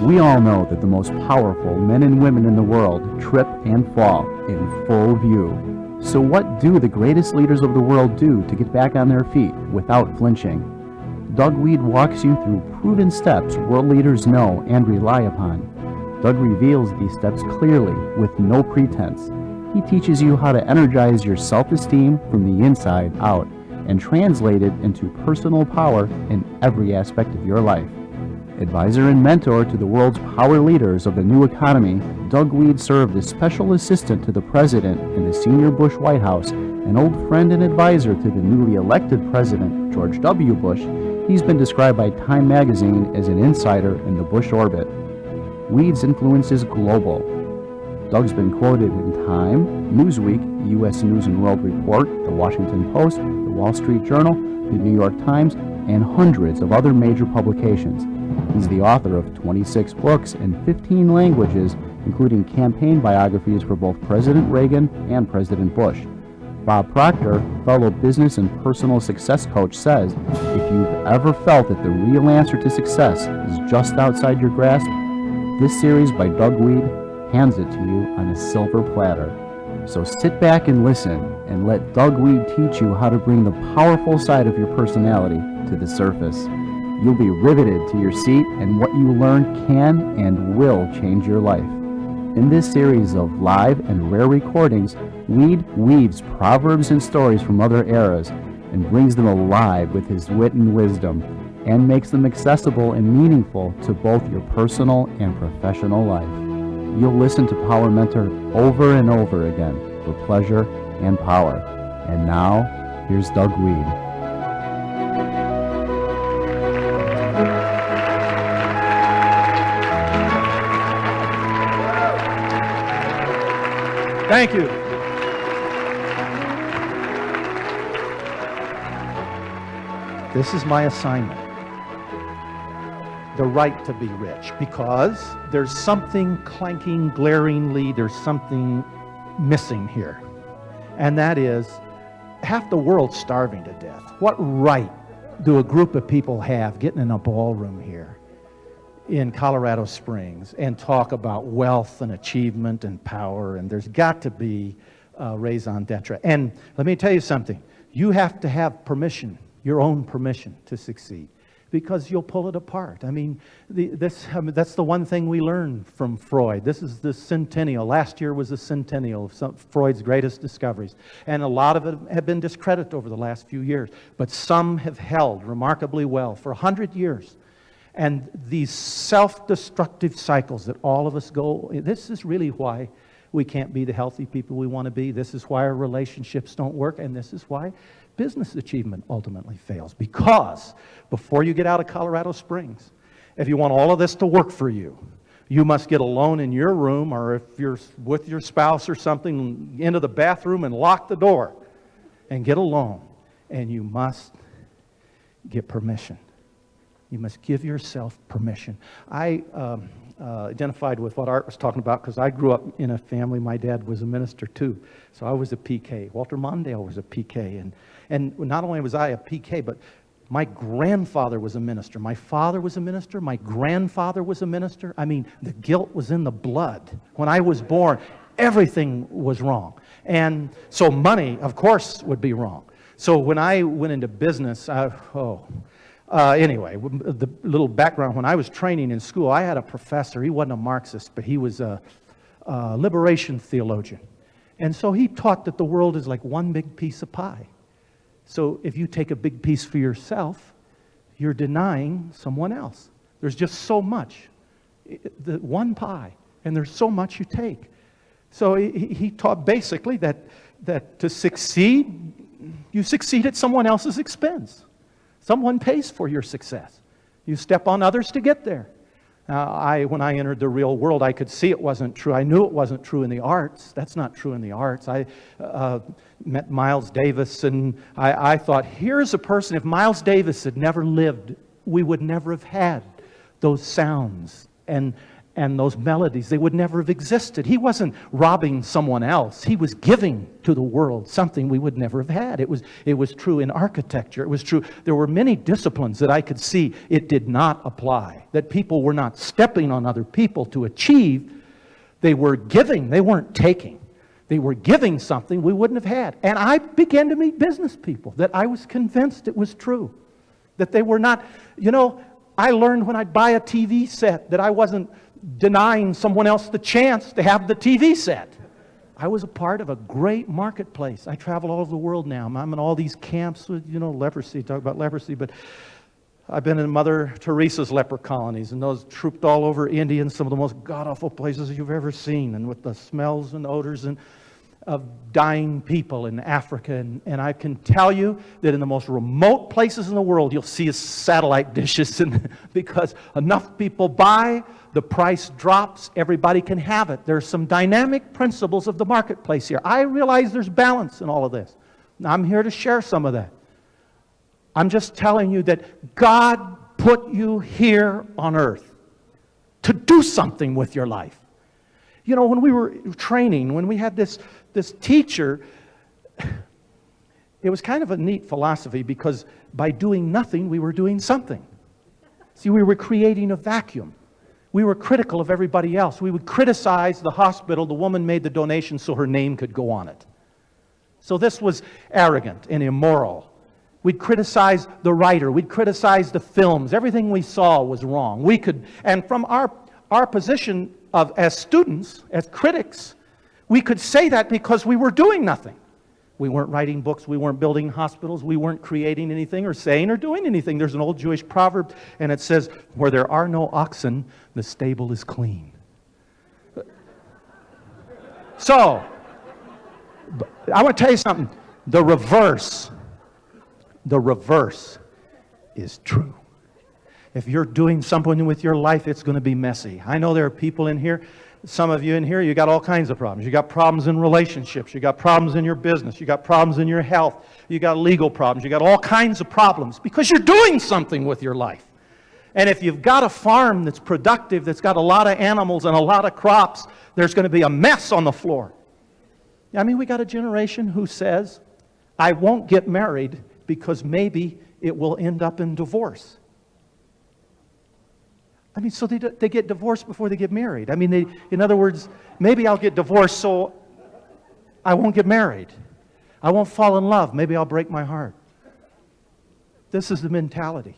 We all know that the most powerful men and women in the world trip and fall in full view. So what do the greatest leaders of the world do to get back on their feet without flinching? Doug Wead walks you through proven steps world leaders know and rely upon. Doug reveals these steps clearly with no pretense. He teaches you how to energize your self-esteem from the inside out and translate it into personal power in every aspect of your life. Advisor and mentor to the world's power leaders of the new economy, Doug Wead served as special assistant to the president in the senior Bush White House, an old friend and advisor to the newly elected president, George W. Bush. He's been described by Time magazine as an insider in the Bush orbit. Wead's influence is global. Doug's been quoted in Time, Newsweek, U.S. News and World Report, The Washington Post, The Wall Street Journal, The New York Times, and hundreds of other major publications. He's the author of 26 books in 15 languages, including campaign biographies for both President Reagan and President Bush. Bob Proctor, fellow business and personal success coach, says, if you've ever felt that the real answer to success is just outside your grasp, this series by Doug Wead hands it to you on a silver platter. So sit back and listen and let Doug Wead teach you how to bring the powerful side of your personality to the surface. You'll be riveted to your seat, and what you learn can and will change your life. In this series of live and rare recordings, Wead weaves proverbs and stories from other eras and brings them alive with his wit and wisdom, and makes them accessible and meaningful to both your personal and professional life. You'll listen to Power Mentor over and over again for pleasure and power. And now, here's Doug Wead. Thank you. This is my assignment. The right to be rich, because there's something clanking, glaringly, there's something missing here. And that is, half the world's starving to death. What right do a group of people have getting in a ballroom here in Colorado Springs and talk about wealth and achievement and power? And there's got to be raison d'etre. And let me tell you something. You have to have permission, your own permission, to succeed, because you'll pull it apart. I mean, that's the one thing we learned from Freud. This is the centennial. Last year was the centennial of Freud's greatest discoveries. And a lot of it have been discredited over the last few years. But some have held remarkably well for 100 years. And these self-destructive cycles that all of us go, this is really why we can't be the healthy people we want to be. This is why our relationships don't work. And this is why business achievement ultimately fails. Because before you get out of Colorado Springs, if you want all of this to work for you, you must get alone in your room, or if you're with your spouse or something, into the bathroom and lock the door and get alone. And you must get permission. You must give yourself permission. I identified with what Art was talking about because I grew up in a family. My dad was a minister too. So I was a PK. Walter Mondale was a PK. And not only was I a PK, but my grandfather was a minister. My father was a minister. My grandfather was a minister. I mean, the guilt was in the blood. When I was born, everything was wrong. And so money, of course, would be wrong. So when I went into business, anyway, the little background, when I was training in school, I had a professor. He wasn't a Marxist, but he was a liberation theologian. And so he taught that the world is like one big piece of pie. So if you take a big piece for yourself, you're denying someone else. There's just so much. The one pie, and there's so much you take. So he taught basically that to succeed, you succeed at someone else's expense. Someone pays for your success. You step on others to get there. When I entered the real world, I could see it wasn't true. I knew it wasn't true in the arts. That's not true in the arts. I met Miles Davis, and I thought, here's a person, if Miles Davis had never lived, we would never have had those sounds. And and those melodies, they would never have existed. He wasn't robbing someone else. He was giving to the world something we would never have had. It was true in architecture. It was true. There were many disciplines that I could see it did not apply, that people were not stepping on other people to achieve. They were giving. They weren't taking. They were giving something we wouldn't have had. And I began to meet business people that I was convinced it was true, that they were not, I learned when I'd buy a TV set that I wasn't denying someone else the chance to have the TV set. I was a part of a great marketplace. I travel all over the world now. I'm in all these camps with, leprosy, talk about leprosy, but I've been in Mother Teresa's leper colonies, and those trooped all over India in some of the most god-awful places you've ever seen, and with the smells and odors of dying people in Africa. And I can tell you that in the most remote places in the world, you'll see satellite dishes, because enough people buy, the price drops, everybody can have it. There's some dynamic principles of the marketplace here. I realize there's balance in all of this. I'm here to share some of that. I'm just telling you that God put you here on earth to do something with your life. When we were training, when we had this teacher, it was kind of a neat philosophy, because by doing nothing, we were doing something. See, we were creating a vacuum. We were critical of everybody else. We would criticize the hospital. The woman made the donation so her name could go on it. So this was arrogant and immoral. We'd criticize the writer. We'd criticize the films. Everything we saw was wrong. And from our position as students, as critics, we could say that because we were doing nothing. We weren't writing books. We weren't building hospitals. We weren't creating anything or saying or doing anything. There's an old Jewish proverb, and it says, where there are no oxen, the stable is clean. So, I want to tell you something. The reverse is true. If you're doing something with your life, it's going to be messy. I know there are people in here, some of you in here, you got all kinds of problems. You got problems in relationships. You got problems in your business. You got problems in your health. You got legal problems. You got all kinds of problems because you're doing something with your life. And if you've got a farm that's productive, that's got a lot of animals and a lot of crops, there's going to be a mess on the floor. We got a generation who says, I won't get married because maybe it will end up in divorce. So they get divorced before they get married. In other words, maybe I'll get divorced so I won't get married. I won't fall in love. Maybe I'll break my heart. This is the mentality.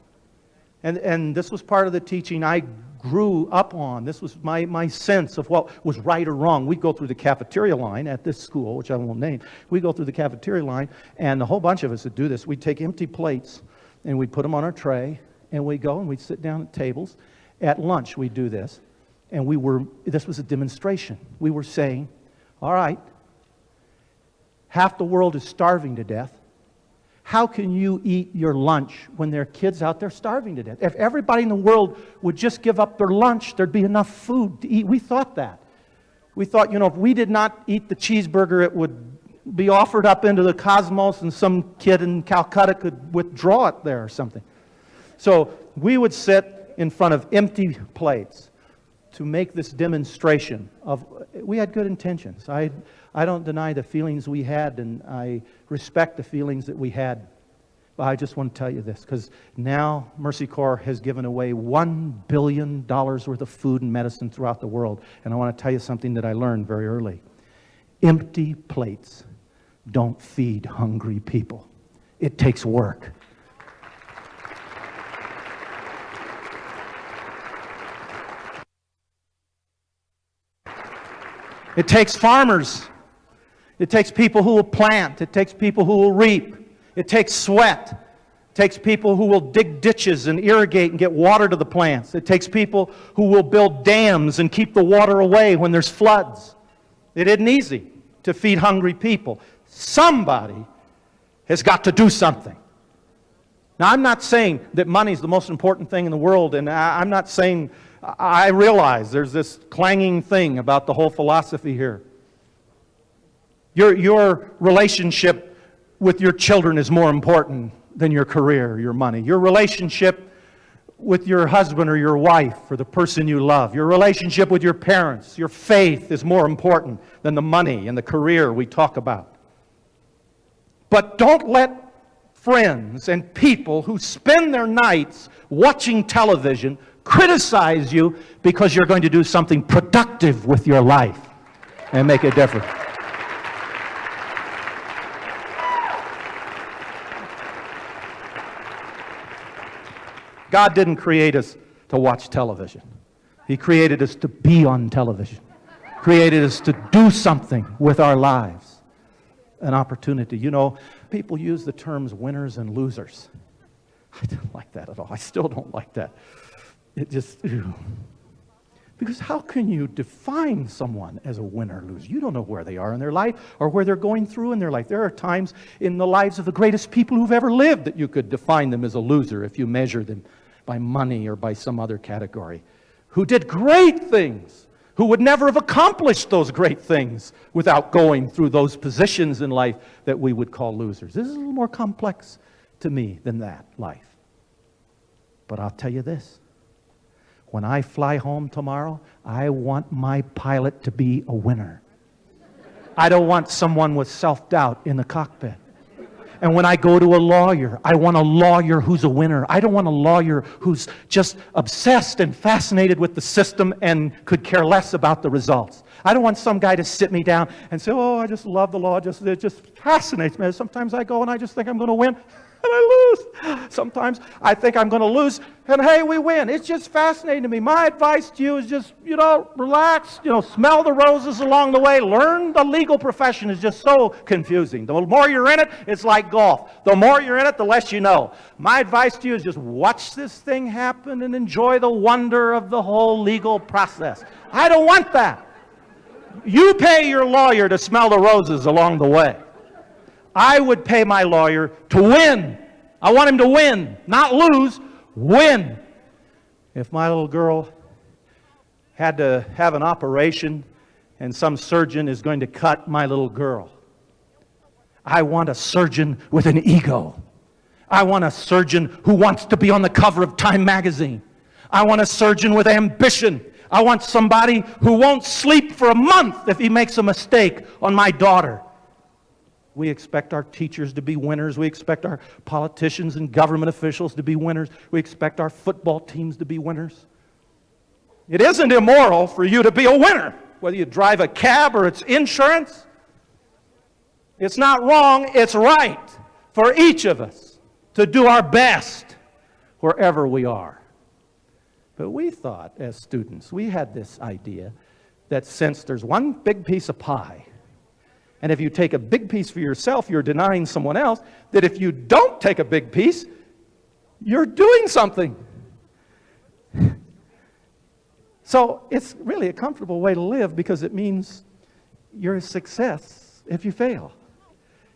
And this was part of the teaching I grew up on. This was my sense of what was right or wrong. We'd go through the cafeteria line at this school, which I won't name. We'd go through the cafeteria line, and a whole bunch of us would do this. We'd take empty plates, and we'd put them on our tray, and we'd go and we'd sit down at tables. At lunch, we'd do this, and this was a demonstration. We were saying, all right, half the world is starving to death. How can you eat your lunch when there are kids out there starving to death? If everybody in the world would just give up their lunch, there'd be enough food to eat. We thought that. We thought, if we did not eat the cheeseburger, it would be offered up into the cosmos and some kid in Calcutta could withdraw it there or something. So we would sit in front of empty plates to make this demonstration of, we had good intentions. I don't deny the feelings we had, and I respect the feelings that we had. But I just want to tell you this, because now Mercy Corps has given away $1 billion worth of food and medicine throughout the world. And I want to tell you something that I learned very early. Empty plates don't feed hungry people. It takes work. It takes farmers. It takes people who will plant. It takes people who will reap. It takes sweat. It takes people who will dig ditches and irrigate and get water to the plants. It takes people who will build dams and keep the water away when there's floods. It isn't easy to feed hungry people. Somebody has got to do something. Now, I'm not saying that money is the most important thing in the world, and I'm not saying, I realize there's this clanging thing about the whole philosophy here. Your relationship with your children is more important than your career, your money. Your relationship with your husband or your wife or the person you love. Your relationship with your parents. Your faith is more important than the money and the career we talk about. But don't let friends and people who spend their nights watching television criticize you because you're going to do something productive with your life and make a difference. God didn't create us to watch television. He created us to be on television. Created us to do something with our lives. An opportunity. You know, people use the terms winners and losers. I don't like that at all. I still don't like that. It just, because how can you define someone as a winner or loser? You don't know where they are in their life or where they're going through in their life. There are times in the lives of the greatest people who've ever lived that you could define them as a loser if you measure them by money or by some other category, who did great things, who would never have accomplished those great things without going through those positions in life that we would call losers. This is a little more complex to me than that life. But I'll tell you this. When I fly home tomorrow, I want my pilot to be a winner. I don't want someone with self-doubt in the cockpit. And when I go to a lawyer, I want a lawyer who's a winner. I don't want a lawyer who's just obsessed and fascinated with the system and could care less about the results. I don't want some guy to sit me down and say, oh, I just love the law. It just fascinates me. Sometimes I go and I just think I'm going to win, and I lose. Sometimes I think I'm going to lose, and hey, we win. It's just fascinating to me. My advice to you is just, relax, smell the roses along the way. Learn the legal profession is just so confusing. The more you're in it, it's like golf. The more you're in it, the less you know. My advice to you is just watch this thing happen and enjoy the wonder of the whole legal process. I don't want that. You pay your lawyer to smell the roses along the way. I would pay my lawyer to win. I want him to win, not lose, win. If my little girl had to have an operation and some surgeon is going to cut my little girl, I want a surgeon with an ego. I want a surgeon who wants to be on the cover of Time magazine. I want a surgeon with ambition. I want somebody who won't sleep for a month if he makes a mistake on my daughter. We expect our teachers to be winners. We expect our politicians and government officials to be winners. We expect our football teams to be winners. It isn't immoral for you to be a winner, whether you drive a cab or it's insurance. It's not wrong, it's right for each of us to do our best wherever we are. But we thought, as students, we had this idea that since there's one big piece of pie, and if you take a big piece for yourself, you're denying someone else, that if you don't take a big piece, you're doing something. So it's really a comfortable way to live because it means you're a success if you fail.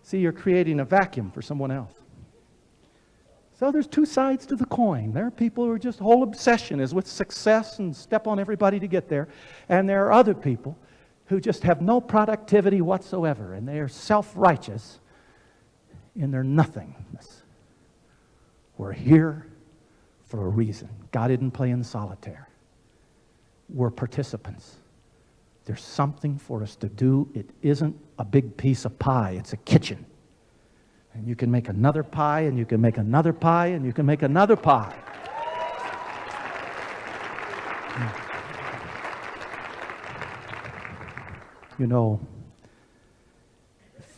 See, you're creating a vacuum for someone else. So there's two sides to the coin. There are people who are just whole obsession is with success and step on everybody to get there. And there are other people who just have no productivity whatsoever, and they are self-righteous in their nothingness. We're here for a reason. God didn't play in solitaire. We're participants. There's something for us to do. It isn't a big piece of pie. It's a kitchen. And you can make another pie, and you can make another pie, and you can make another pie.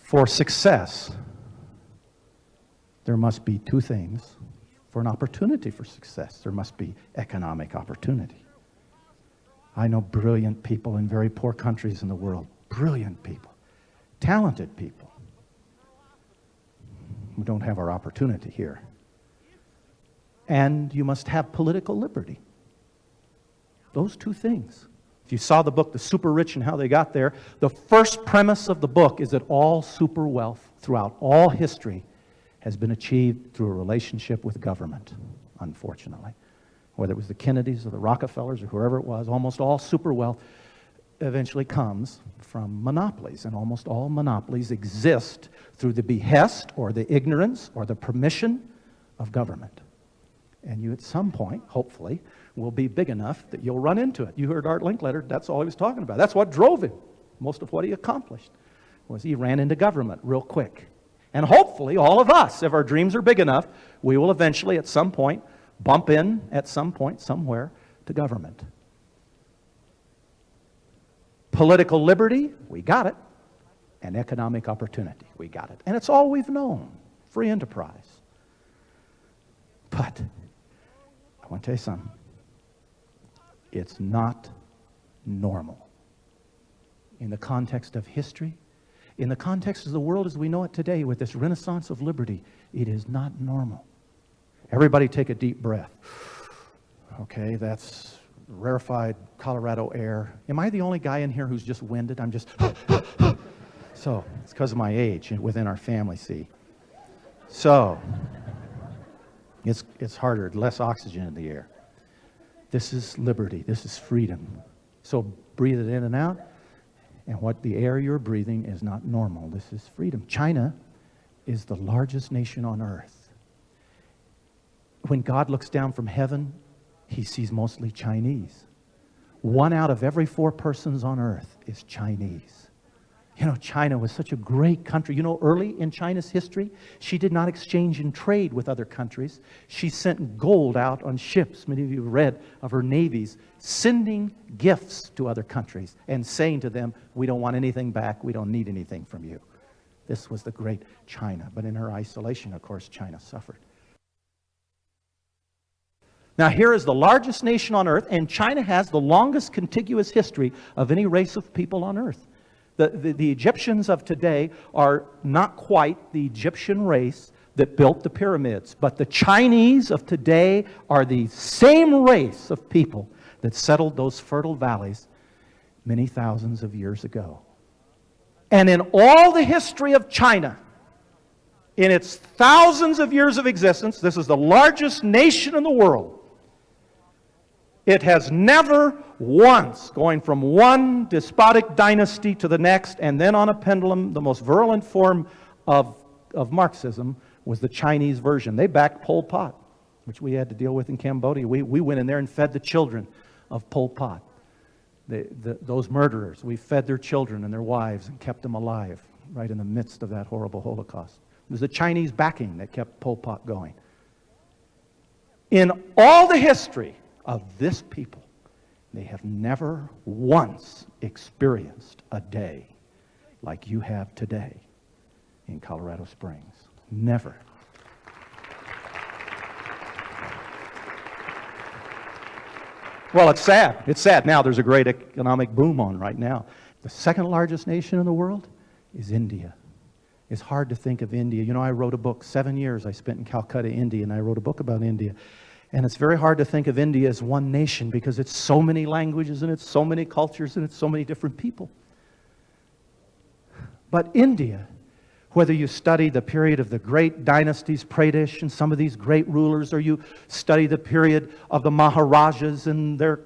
For success, there must be two things. For an opportunity for success, there must be economic opportunity. I know brilliant people in very poor countries in the world, brilliant people, talented people, who don't have our opportunity here. And you must have political liberty. Those two things. If you saw the book, The Super Rich and How They Got There, the first premise of the book is that all super wealth throughout all history has been achieved through a relationship with government, unfortunately. Whether it was the Kennedys or the Rockefellers or whoever it was, almost all super wealth eventually comes from monopolies. And almost all monopolies exist through the behest or the ignorance or the permission of government. And you at some point, hopefully, will be big enough that you'll run into it. You heard Art Linkletter, that's all he was talking about. That's what drove him. Most of what he accomplished was he ran into government real quick. And hopefully, all of us, if our dreams are big enough, we will eventually, at some point, bump in at some point, somewhere, to government. Political liberty, we got it. And economic opportunity, we got it. And it's all we've known, free enterprise. But I want to tell you something. It's not normal. In the context of history, in the context of the world as we know it today, with this renaissance of liberty, it is not normal. Everybody take a deep breath. Okay, that's rarefied Colorado air. Am I the only guy in here who's just winded? I'm just... So, it's because of my age within our family, see. So, it's harder, less oxygen in the air. This is liberty. This is freedom. So, breathe it in and out. And what the air you're breathing is not normal. This is freedom. China is the largest nation on earth. When God looks down from heaven, he sees mostly Chinese. 1 out of every 4 persons on earth is Chinese. You know, China was such a great country. You know, early in China's history, she did not exchange and trade with other countries. She sent gold out on ships. Many of you have read of her navies, sending gifts to other countries and saying to them, we don't want anything back, we don't need anything from you. This was the great China. But in her isolation, of course, China suffered. Now, here is the largest nation on earth, and China has the longest contiguous history of any race of people on earth. The Egyptians of today are not quite the Egyptian race that built the pyramids, but the Chinese of today are the same race of people that settled those fertile valleys many thousands of years ago. And in all the history of China, in its thousands of years of existence, this is the largest nation in the world. It has never once, going from one despotic dynasty to the next, and then on a pendulum, the most virulent form of Marxism was the Chinese version. They backed Pol Pot, which we had to deal with in Cambodia. We went in there and fed the children of Pol Pot. Those murderers, we fed their children and their wives and kept them alive right in the midst of that horrible Holocaust. It was the Chinese backing that kept Pol Pot going. In all the history of this people, they have never once experienced a day like you have today in Colorado Springs. Never. Well, it's sad. It's sad. Now there's a great economic boom on right now. The second largest nation in the world is India. It's hard to think of India. You know, I wrote a book, 7 years I spent in Calcutta, India, and I wrote a book about India. And it's very hard to think of India as one nation because it's so many languages and it's so many cultures and it's so many different people. But India, whether you study the period of the great dynasties, Pradesh and some of these great rulers, or you study the period of the Maharajas and their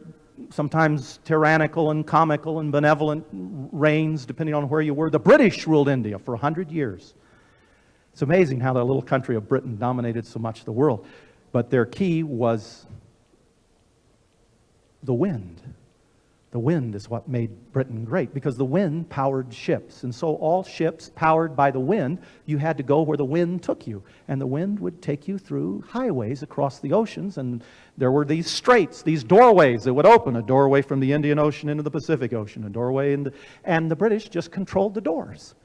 sometimes tyrannical and comical and benevolent reigns, depending on where you were. The British ruled India for 100 years. It's amazing how the little country of Britain dominated so much of the world. But their key was the wind. The wind is what made Britain great, because the wind powered ships. And so all ships powered by the wind, you had to go where the wind took you. And the wind would take you through highways across the oceans. And there were these straits, these doorways that would open. A doorway from the Indian Ocean into the Pacific Ocean. A doorway into... And the British just controlled the doors.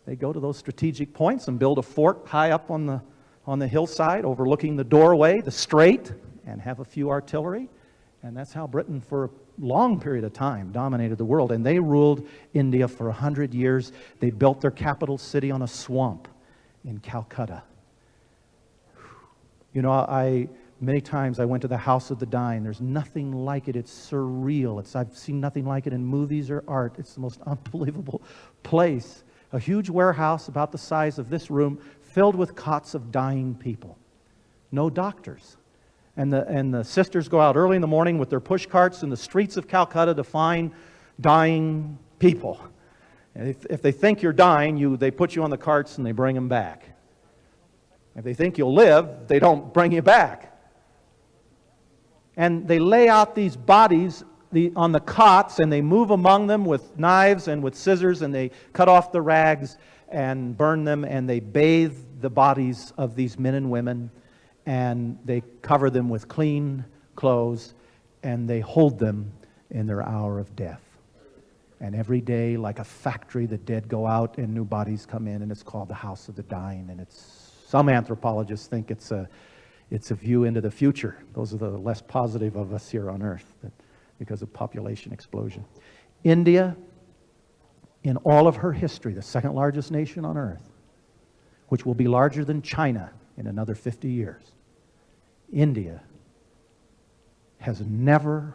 They go to those strategic points and build a fort high up on the hillside overlooking the doorway, the strait, and have a few artillery. And that's how Britain, for a long period of time, dominated the world. And they ruled India for 100 years. They built their capital city on a swamp in Calcutta. You know, many times I went to the House of the Dying. There's nothing like it. It's surreal. I've seen nothing like it in movies or art. It's the most unbelievable place. A huge warehouse about the size of this room, filled with cots of dying people. No doctors. And the sisters go out early in the morning with their push carts in the streets of Calcutta to find dying people. And if they think you're dying, they put you on the carts and they bring them back. If they think you'll live, they don't bring you back. And they lay out these bodies on the cots, and they move among them with knives and with scissors, and they cut off the rags and burn them, and they bathe the bodies of these men and women, and they cover them with clean clothes, and they hold them in their hour of death. And every day, like a factory, the dead go out and new bodies come in, and it's called the House of the Dying. And some anthropologists think it's a view into the future. Those are the less positive of us here on Earth, because of population explosion. India, in all of her history, the second largest nation on Earth, which will be larger than China in another 50 years, India has never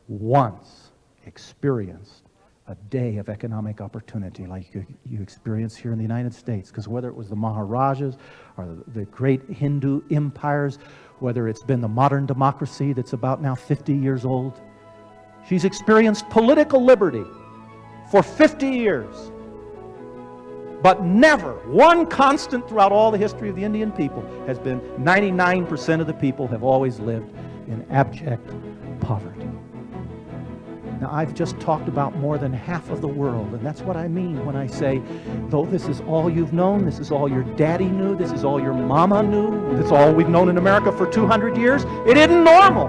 once experienced a day of economic opportunity like you experience here in the United States. Because whether it was the Maharajas or the great Hindu empires, whether it's been the modern democracy that's about now 50 years old, she's experienced political liberty for 50 years. But never, one constant throughout all the history of the Indian people has been 99% of the people have always lived in abject poverty. Now, I've just talked about more than half of the world, and that's what I mean when I say, though this is all you've known, this is all your daddy knew, this is all your mama knew, this is all we've known in America for 200 years, it isn't normal.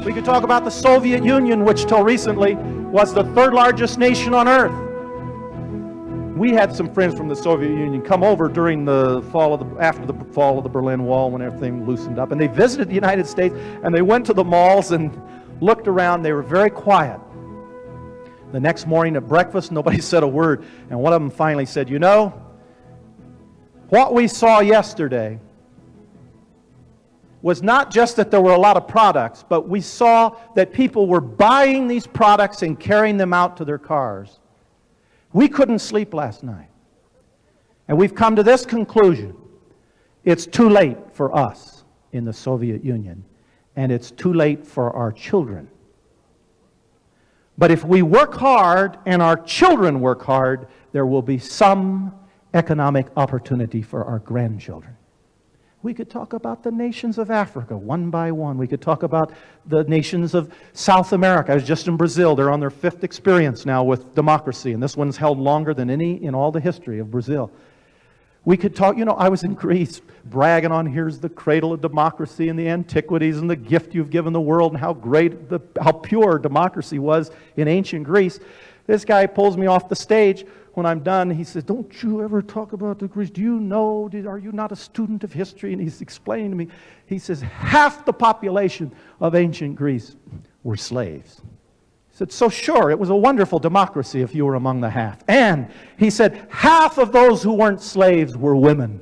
We could talk about the Soviet Union, which till recently was the third largest nation on Earth. We had some friends from the Soviet Union come over during the after the fall of the Berlin Wall, when everything loosened up, and they visited the United States, and they went to the malls and looked around. They were very quiet. The next morning at breakfast, nobody said a word, and one of them finally said, "You know, what we saw yesterday was not just that there were a lot of products, but we saw that people were buying these products and carrying them out to their cars. We couldn't sleep last night. And we've come to this conclusion. It's too late for us in the Soviet Union, and it's too late for our children. But if we work hard and our children work hard, there will be some economic opportunity for our grandchildren." We could talk about the nations of Africa one by one. We could talk about the nations of South America. I was just in Brazil. They're on their 5th experience now with democracy, and this one's held longer than any in all the history of Brazil. We could talk, I was in Greece bragging on here's the cradle of democracy and the antiquities and the gift you've given the world and how great, how pure democracy was in ancient Greece. This guy pulls me off the stage. When I'm done, he says, "Don't you ever talk about the Greece? Do you know, are you not a student of history?" And he's explaining to me, he says, half the population of ancient Greece were slaves. He said, "So sure, it was a wonderful democracy if you were among the half." And he said, half of those who weren't slaves were women.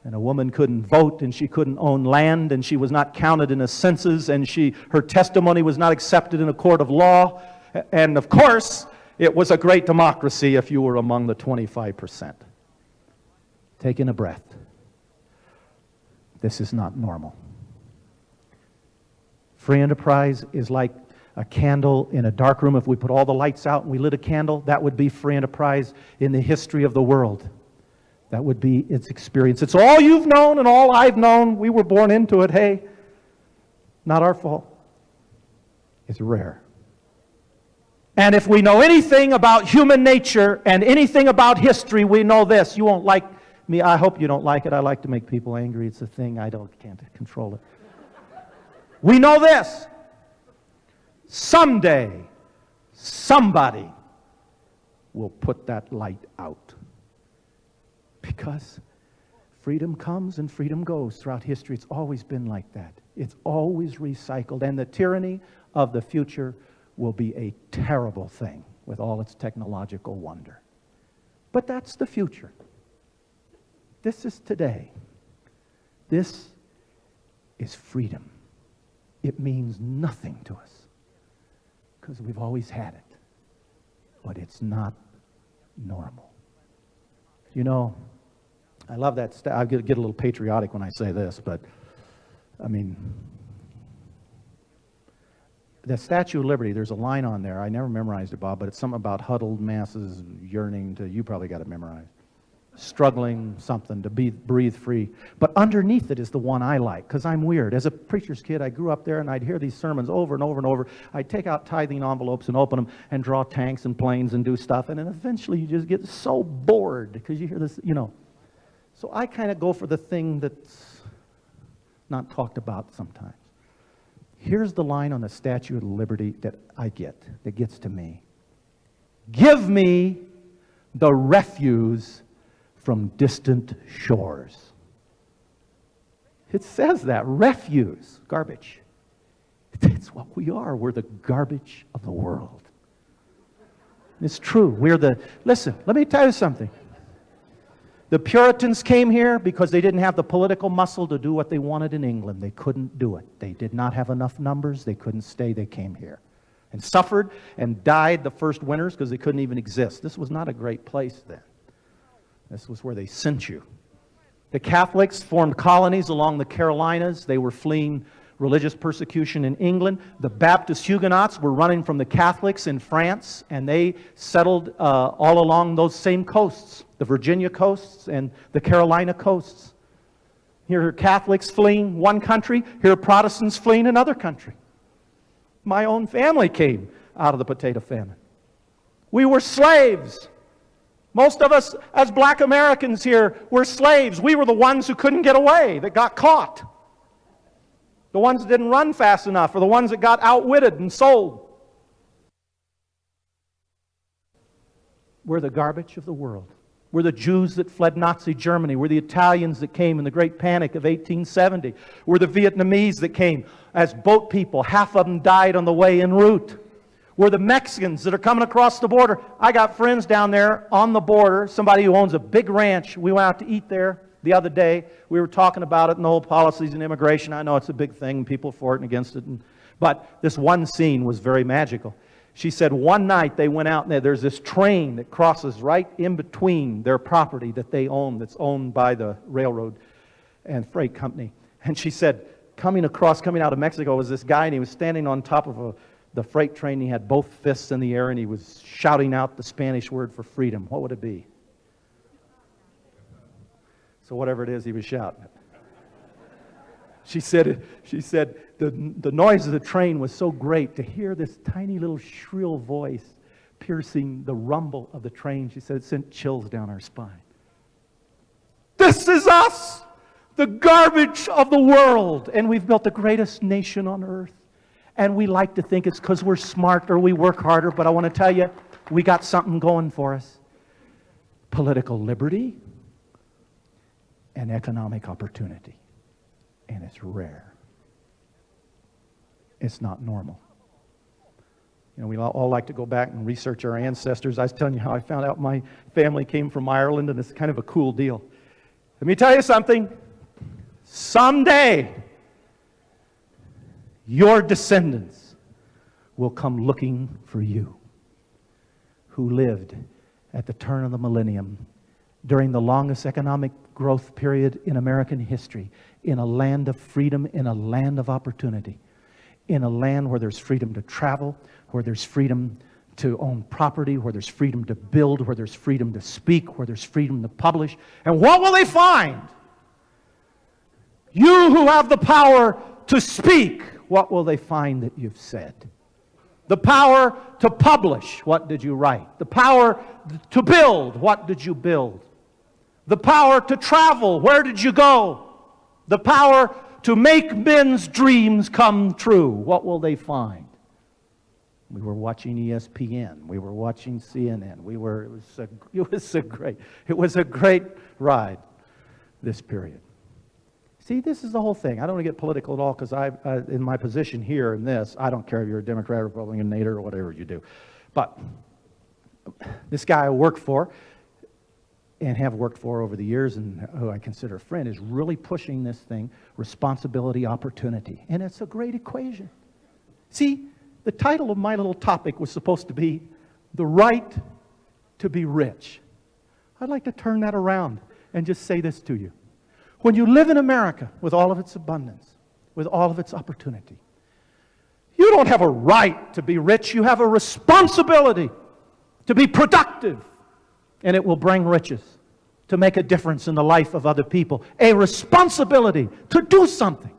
And a woman couldn't vote, and she couldn't own land, and she was not counted in the census, and her testimony was not accepted in a court of law. And of course, it was a great democracy if you were among the 25%. Taking a breath. This is not normal. Free enterprise is like a candle in a dark room. If we put all the lights out and we lit a candle, that would be free enterprise in the history of the world. That would be its experience. It's all you've known and all I've known. We were born into it. Hey, not our fault. It's rare. And if we know anything about human nature and anything about history, we know this. You won't like me. I hope you don't like it. I like to make people angry. It's a thing. Can't control it. We know this. Someday, somebody will put that light out. Because freedom comes and freedom goes throughout history. It's always been like that. It's always recycled. And the tyranny of the future will be a terrible thing with all its technological wonder. But that's the future. This is today. This is freedom. It means nothing to us because we've always had it. But it's not normal. You know, I love that. I get a little patriotic when I say this, but I mean, the Statue of Liberty, there's a line on there. I never memorized it, Bob, but it's something about huddled masses yearning to, you probably got it memorized. Struggling something to breathe free. But underneath it is the one I like, because I'm weird. As a preacher's kid, I grew up there, and I'd hear these sermons over and over and over. I'd take out tithing envelopes and open them and draw tanks and planes and do stuff, and then eventually you just get so bored because you hear this, you know. So I kind of go for the thing that's not talked about sometimes. Here's the line on the Statue of Liberty that I get, that gets to me. Give me the refuse from distant shores. It says that, refuse, garbage. That's what we are. We're the garbage of the world. It's true. Listen, let me tell you something. The Puritans came here because they didn't have the political muscle to do what they wanted in England. They couldn't do it. They did not have enough numbers. They couldn't stay. They came here and suffered and died the first winters because they couldn't even exist. This was not a great place then. This was where they sent you. The Catholics formed colonies along the Carolinas. They were fleeing religious persecution in England. The Baptist Huguenots were running from the Catholics in France, and they settled all along those same coasts, the Virginia coasts and the Carolina coasts. Here are Catholics fleeing one country. Here are Protestants fleeing another country. My own family came out of the potato famine. We were slaves. Most of us, as black Americans here, were slaves. We were the ones who couldn't get away, that got caught. The ones that didn't run fast enough, or the ones that got outwitted and sold. We're the garbage of the world. We're the Jews that fled Nazi Germany. We're the Italians that came in the Great Panic of 1870. We're the Vietnamese that came as boat people. Half of them died on the way en route. We're the Mexicans that are coming across the border. I got friends down there on the border, somebody who owns a big ranch. We went out to eat there the other day. We were talking about it and the whole policies and immigration. I know it's a big thing, people for it and against it. But this one scene was very magical. She said one night they went out and there's this train that crosses right in between their property that they own, that's owned by the railroad and freight company. And she said, coming out of Mexico was this guy, and he was standing on top of the freight train. He had both fists in the air, and he was shouting out the Spanish word for freedom. What would it be? So whatever it is, he was shouting it. She said the noise of the train was so great to hear this tiny little shrill voice piercing the rumble of the train. She said it sent chills down our spine. This is us, the garbage of the world, and we've built the greatest nation on earth. And we like to think it's because we're smart or we work harder, but I want to tell you, we got something going for us. Political liberty and economic opportunity. And it's rare. It's not normal. You know, we all like to go back and research our ancestors. I was telling you how I found out my family came from Ireland, and it's kind of a cool deal. Let me tell you something. Someday, your descendants will come looking for you, who lived at the turn of the millennium during the longest economic growth period in American history, in a land of freedom, in a land of opportunity, in a land where there's freedom to travel, where there's freedom to own property, where there's freedom to build, where there's freedom to speak, where there's freedom to publish. And what will they find? You who have the power to speak, what will they find that you've said? The power to publish, what did you write? The power to build, what did you build? The power to travel, where did you go? The power to make men's dreams come true, what will they find? We were watching ESPN, we were watching CNN, it was a great ride, this period. See, this is the whole thing. I don't want to get political at all because in my position here in this, I don't care if you're a Democrat, Republican, Nader, or whatever you do. But this guy I work for, and have worked for over the years, and who I consider a friend, is really pushing this thing, responsibility, opportunity. And it's a great equation. See, the title of my little topic was supposed to be The Right to be Rich. I'd like to turn that around and just say this to you. When you live in America with all of its abundance, with all of its opportunity, you don't have a right to be rich. You have a responsibility to be productive. And it will bring riches, to make a difference in the life of other people. A responsibility to do something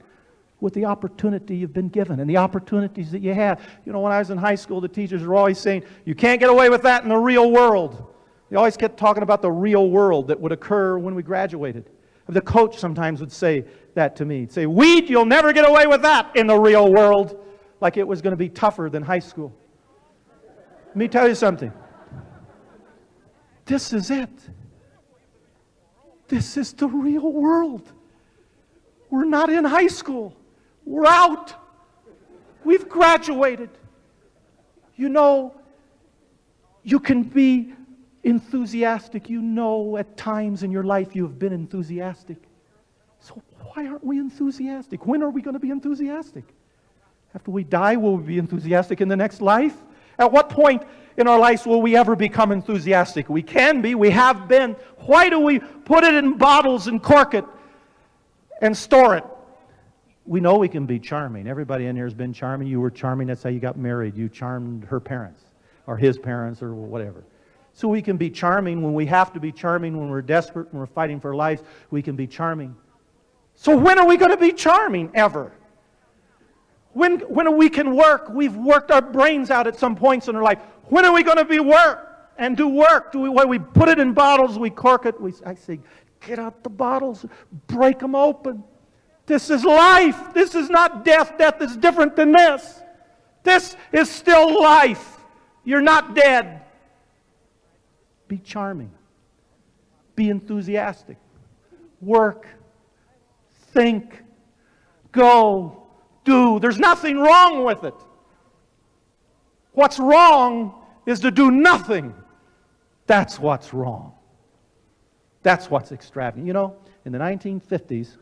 with the opportunity you've been given and the opportunities that you have. You know, when I was in high school, the teachers were always saying, you can't get away with that in the real world. They always kept talking about the real world that would occur when we graduated. The coach sometimes would say that to me. He'd say, Wead, you'll never get away with that in the real world. Like it was going to be tougher than high school. Let me tell you something. This is it. This is the real world. We're not in high school. We're out. We've graduated. You know, you can be enthusiastic. You know, at times in your life you have been enthusiastic. So why aren't we enthusiastic? When are we going to be enthusiastic? After we die, will we be enthusiastic in the next life? At what point in our lives will we ever become enthusiastic? We can be. We have been. Why do we put it in bottles and cork it and store it? We know we can be charming. Everybody in here has been charming. You were charming. That's how you got married. You charmed her parents or his parents or whatever. So we can be charming when we have to be charming, when we're desperate, when we're fighting for life. We can be charming. So when are we going to be charming ever? When we can work? We've worked our brains out at some points in our life. When are we going to be work and do work? We put it in bottles, we cork it. I say, get out the bottles, break them open. This is life. This is not death. Death is different than this. This is still life. You're not dead. Be charming. Be enthusiastic. Work. Think. Go. Do. There's nothing wrong with it. What's wrong is to do nothing. That's what's wrong. That's what's extravagant. You know, in the 1950s,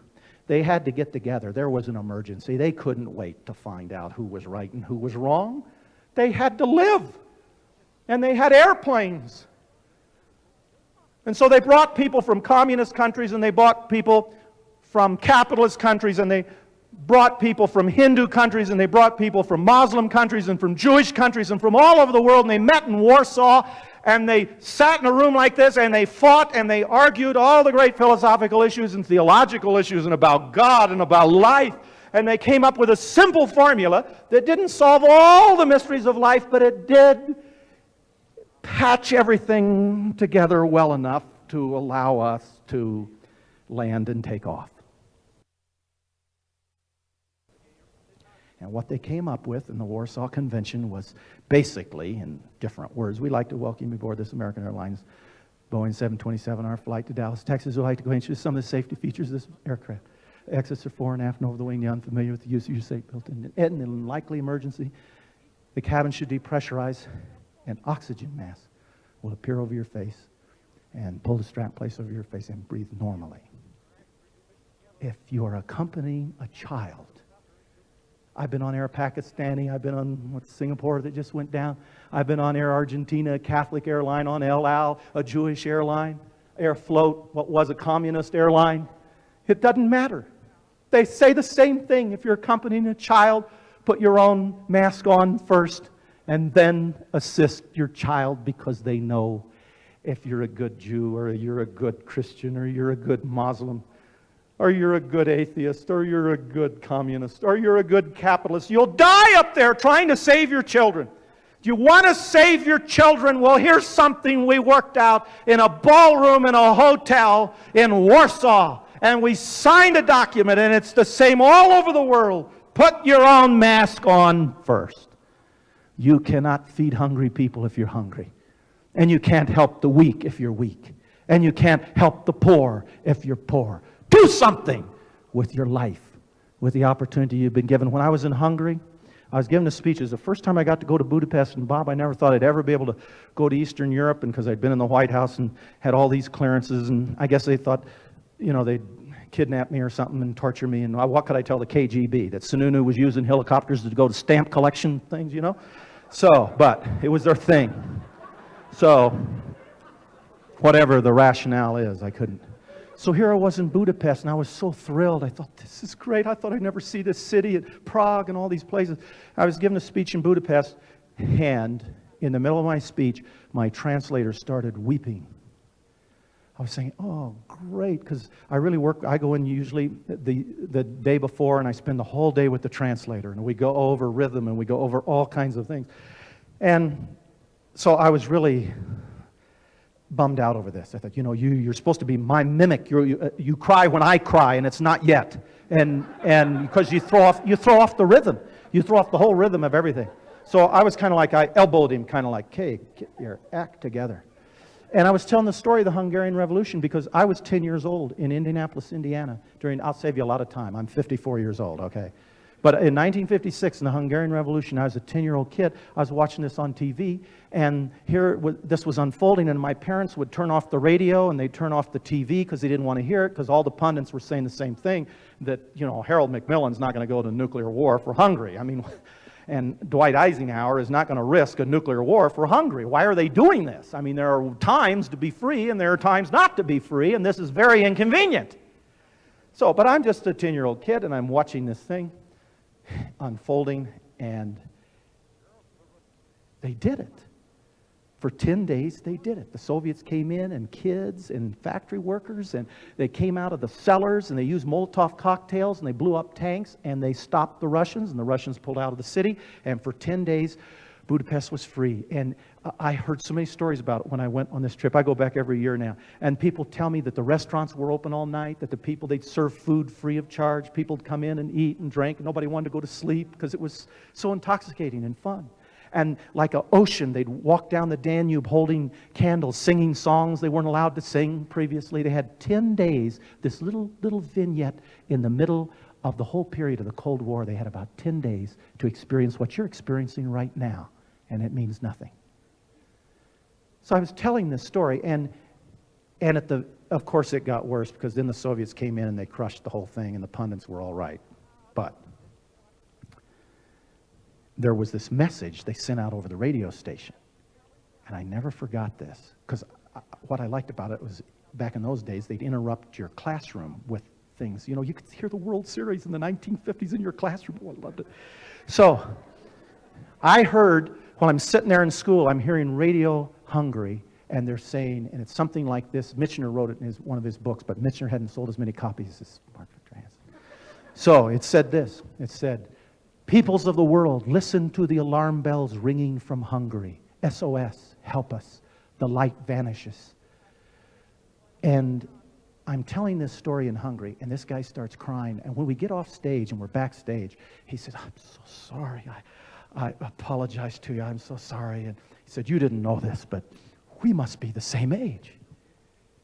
they had to get together. There was an emergency. They couldn't wait to find out who was right and who was wrong. They had to live. And they had airplanes. And so they brought people from communist countries, and they brought people from capitalist countries, and they brought people from Hindu countries, and they brought people from Muslim countries and from Jewish countries and from all over the world, and they met in Warsaw, and they sat in a room like this, and they fought, and they argued all the great philosophical issues and theological issues and about God and about life, and they came up with a simple formula that didn't solve all the mysteries of life, but it did patch everything together well enough to allow us to land and take off. And what they came up with in the Warsaw Convention was basically, in different words, we'd like to welcome you aboard this American Airlines Boeing 727, our flight to Dallas, Texas. We'd like to go into some of the safety features of this aircraft. Exits are fore and aft and over the wing, the unfamiliar with the use of your seatbelt. In an likely emergency, the cabin should depressurize. An oxygen mask will appear over your face and pull the strap place over your face and breathe normally. If you are accompanying a child, I've been on Air Pakistani, I've been on Singapore that just went down, I've been on Air Argentina, a Catholic airline, on El Al, a Jewish airline, Air Float, what was a communist airline. It doesn't matter. They say the same thing. If you're accompanying a child, put your own mask on first and then assist your child, because they know if you're a good Jew or you're a good Christian or you're a good Muslim or you're a good atheist or you're a good communist or you're a good capitalist, you'll die up there trying to save your children. Do you want to save your children? Well, here's something we worked out in a ballroom in a hotel in Warsaw. And we signed a document, and it's the same all over the world. Put your own mask on first. You cannot feed hungry people if you're hungry. And you can't help the weak if you're weak. And you can't help the poor if you're poor. Do something with your life, with the opportunity you've been given. When I was in Hungary, I was giving a speech. It was the first time I got to go to Budapest, and Bob, I never thought I'd ever be able to go to Eastern Europe, and because I'd been in the White House and had all these clearances, and I guess they thought, they'd kidnap me or something and torture me, and what could I tell the KGB? That Sununu was using helicopters to go to stamp collection things, So, but it was their thing. So, whatever the rationale is, I couldn't. So here I was in Budapest, and I was so thrilled. I thought, this is great. I thought I'd never see this city, at Prague and all these places. I was giving a speech in Budapest, and in the middle of my speech, my translator started weeping. I was saying, oh, great, because I really work. I go in usually the day before, and I spend the whole day with the translator, and we go over rhythm, and we go over all kinds of things. And so I was really bummed out over this. I thought, you're supposed to be my mimic. You cry when I cry, and it's not yet. And because you throw off the rhythm. You throw off the whole rhythm of everything. So I was kind of like, I elbowed him, kind of like, hey, get your act together. And I was telling the story of the Hungarian Revolution because I was 10 years old in Indianapolis, Indiana. I'll save you a lot of time. I'm 54 years old, okay? But in 1956, in the Hungarian Revolution, I was a 10-year-old kid. I was watching this on TV, and this was unfolding, and my parents would turn off the radio, and they'd turn off the TV because they didn't want to hear it, because all the pundits were saying the same thing, that, Harold Macmillan's not going to go to nuclear war for Hungary. And Dwight Eisenhower is not going to risk a nuclear war for Hungary. Why are they doing this? There are times to be free, and there are times not to be free, and this is very inconvenient. So, but I'm just a 10-year-old kid, and I'm watching this thing unfolding, and they did it. For 10 days, they did it. The Soviets came in, and kids and factory workers, and they came out of the cellars, and they used Molotov cocktails, and they blew up tanks, and they stopped the Russians, and the Russians pulled out of the city, and for 10 days, Budapest was free. And I heard so many stories about it when I went on this trip. I go back every year now. And people tell me that the restaurants were open all night, that they'd serve food free of charge. People would come in and eat and drink. Nobody wanted to go to sleep because it was so intoxicating and fun. And like an ocean, they'd walk down the Danube holding candles, singing songs they weren't allowed to sing previously. They had 10 days, this little vignette in the middle of the whole period of the Cold War. They had about 10 days to experience what you're experiencing right now. And it means nothing. So I was telling this story, and of course it got worse, because then the Soviets came in and they crushed the whole thing, and the pundits were all right. But there was this message they sent out over the radio station, and I never forgot this, because what I liked about it was, back in those days, they'd interrupt your classroom with things. You could hear the World Series in the 1950s in your classroom. Oh, I loved it. So I heard, while I'm sitting there in school, I'm hearing Radio Hungary, and they're saying, and it's something like this. Michener wrote it in one of his books, but Michener hadn't sold as many copies as Mark Vitray. So it said this. It said, "Peoples of the world, listen to the alarm bells ringing from Hungary. SOS, help us. The light vanishes." And I'm telling this story in Hungary, and this guy starts crying. And when we get off stage and we're backstage, he said, "I'm so sorry. I apologize to you. I'm so sorry." And he said, "You didn't know this, but we must be the same age."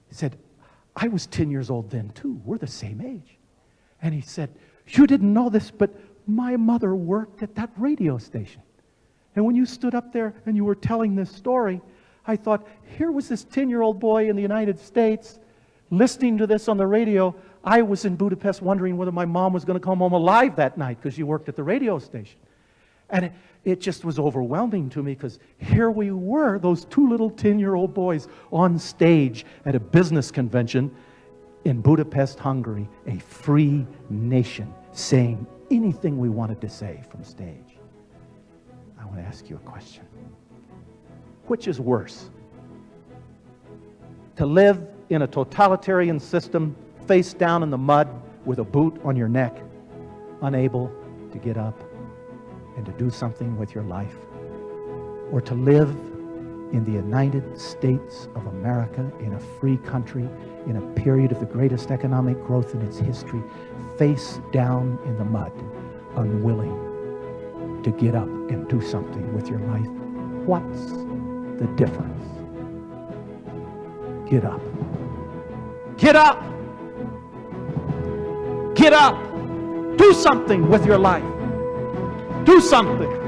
He said, "I was 10 years old then too. We're the same age." And he said, "You didn't know this, but my mother worked at that radio station. And when you stood up there and you were telling this story, I thought, here was this 10-year-old boy in the United States listening to this on the radio. I was in Budapest wondering whether my mom was going to come home alive that night because she worked at the radio station." And it just was overwhelming to me, because here we were, those two little 10-year-old boys on stage at a business convention in Budapest, Hungary, a free nation, saying anything we wanted to say from stage. I want to ask you a question. Which is worse? To live in a totalitarian system, face down in the mud with a boot on your neck, unable to get up and to do something with your life, or to live in the United States of America, in a free country, in a period of the greatest economic growth in its history, face down in the mud, unwilling to get up and do something with your life? What's the difference? Get up. Get up! Get up! Do something with your life. Do something.